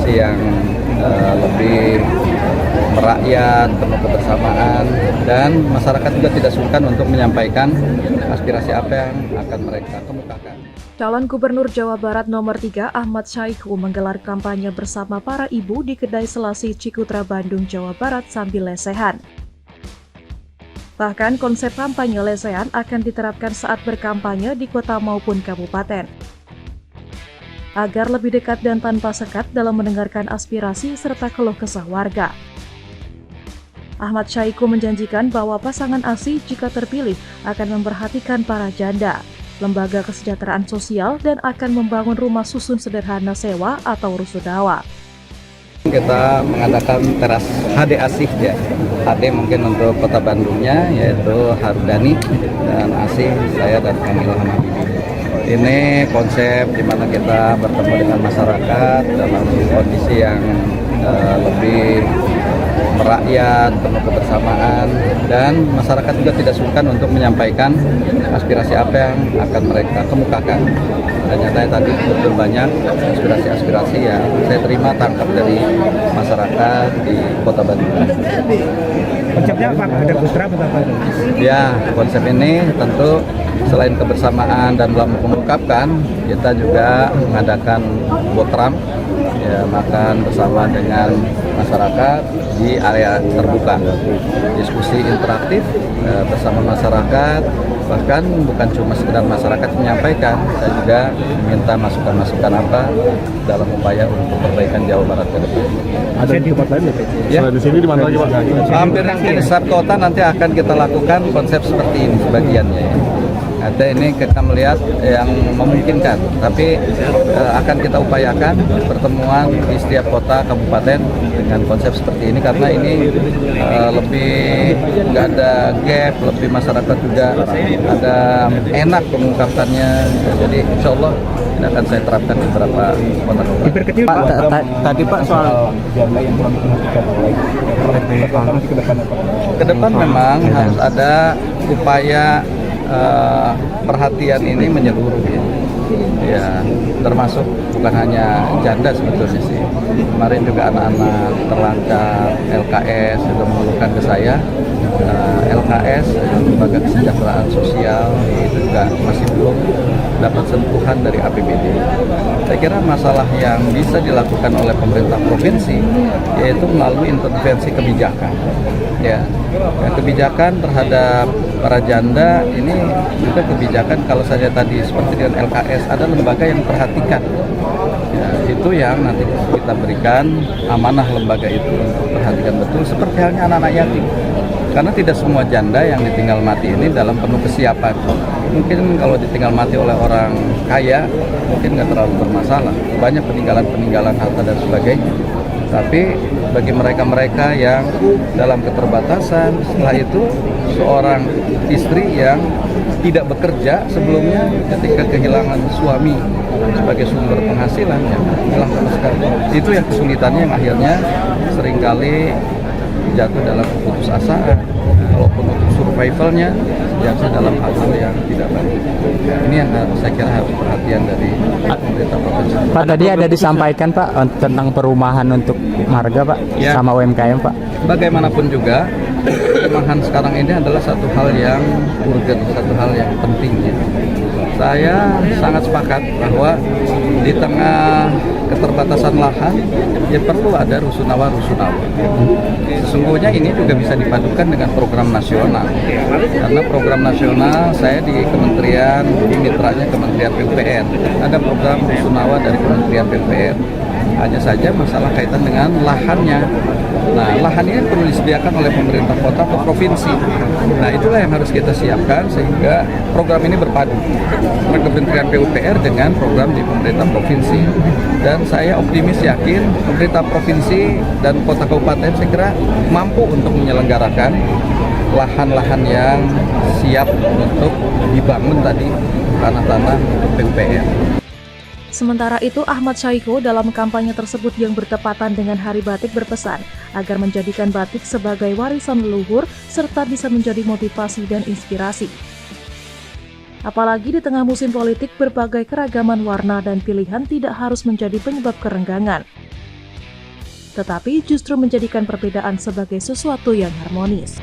kondisi yang lebih merakyat, penuh kebersamaan, dan masyarakat juga tidak sungkan untuk menyampaikan aspirasi apa yang akan mereka kemukakan. Calon Gubernur Jawa Barat nomor 3 Ahmad Syahiku menggelar kampanye bersama para ibu di Kedai Selasi Cikutra, Bandung, Jawa Barat sambil lesehan. Bahkan konsep kampanye lesehan akan diterapkan saat berkampanye di kota maupun kabupaten. Agar lebih dekat dan tanpa sekat dalam mendengarkan aspirasi serta keluh kesah warga. Ahmad Syahiku menjanjikan bahwa pasangan ASI jika terpilih akan memperhatikan para janda, lembaga kesejahteraan sosial, dan akan membangun rumah susun sederhana sewa atau rusunawa. Kita mengadakan teras HD ASI ya. HD mungkin untuk kota Bandungnya yaitu Harudani, dan ASI saya dan Kamila Hamadi. Ini konsep di mana kita bertemu dengan masyarakat dalam kondisi yang lebih merakyat, penuh kebersamaan, dan masyarakat juga tidak sungkan untuk menyampaikan aspirasi apa yang akan mereka kemukakan. Dan nyatanya tadi betul banyak aspirasi-aspirasi yang saya terima tangkap dari masyarakat di Kota Bandung. Konsepnya apa? Ada putra atau apa? Ya, konsep ini tentu selain kebersamaan dan mengungkapkan, kita juga mengadakan botram, ya, makan bersama dengan masyarakat di area terbuka, diskusi interaktif bersama masyarakat, bahkan bukan cuma sekedar masyarakat menyampaikan, saya juga meminta masukan-masukan apa dalam upaya untuk perbaikan Jawa Barat ke depan. Ada di tempat lain ya? Selain di sini di mana lagi Pak? Hampir di setiap kota nanti akan kita lakukan konsep seperti ini sebagiannya ya. Ada ini kita melihat yang memungkinkan, tapi akan kita upayakan pertemuan di setiap kota kabupaten dengan konsep seperti ini, karena ini lebih nggak ada gap, lebih masyarakat juga ada enak mengungkapkannya. Jadi insya Allah ini akan saya terapkan di beberapa kota kabupaten. Pak, tadi Pak soal ke depan memang harus ada upaya perhatian ini menyeluruh ya, termasuk bukan hanya janda sebetulnya sih. Kemarin juga anak-anak terlantar LKS juga mengeluhkan ke saya. LKS, lembaga kesejahteraan sosial, itu juga masih belum dapat sentuhan dari APBD. Saya kira masalah yang bisa dilakukan oleh pemerintah provinsi yaitu melalui intervensi kebijakan. Ya, kebijakan terhadap para janda ini juga kebijakan, kalau saja tadi seperti dengan LKS ada lembaga yang memperhatikan. Ya, itu yang nanti kita berikan amanah lembaga itu untuk perhatikan betul, seperti halnya anak-anak yatim. Karena tidak semua janda yang ditinggal mati ini dalam penuh kesiapan. Mungkin kalau ditinggal mati oleh orang kaya, mungkin nggak terlalu bermasalah. Banyak peninggalan-peninggalan harta dan sebagainya. Tapi bagi mereka-mereka yang dalam keterbatasan, setelah itu seorang istri yang tidak bekerja sebelumnya ketika kehilangan suami sebagai sumber penghasilan, ya hilang sama sekali. Itu yang kesulitannya yang akhirnya seringkali jatuh dalam keputusasaan, walaupun untuk survivalnya jatuh dalam hal yang tidak baik. Ini yang saya kira harus perhatian dari pemerintah provinsi. Pak, tadi ada disampaikan Pak tentang perumahan untuk marga Pak ya, sama UMKM Pak. Bagaimanapun juga perumahan sekarang ini adalah satu hal yang urgent, satu hal yang penting ya. Saya sangat sepakat bahwa di tengah keterbatasan lahan ya perlu ada rusunawa-rusunawa. Sesungguhnya ini juga bisa dipadukan dengan program nasional, karena program nasional saya di kementerian, di mitranya Kementerian PUPR, ada program rusunawa dari Kementerian PUPR. Hanya saja masalah kaitan dengan lahannya. Nah, lahan ini perlu disediakan oleh pemerintah kota atau provinsi. Nah, itulah yang harus kita siapkan sehingga program ini berpadu antara Kementerian PUPR dengan program di pemerintah provinsi. Dan saya optimis yakin pemerintah provinsi dan kota kabupaten saya kira mampu untuk menyelenggarakan lahan-lahan yang siap untuk dibangun tadi, tanah-tanah PUPR. Sementara itu, Ahmad Syahiku dalam kampanye tersebut yang bertepatan dengan Hari Batik berpesan agar menjadikan batik sebagai warisan leluhur serta bisa menjadi motivasi dan inspirasi. Apalagi di tengah musim politik, berbagai keragaman warna dan pilihan tidak harus menjadi penyebab kerenggangan. tetapi justru menjadikan perbedaan sebagai sesuatu yang harmonis.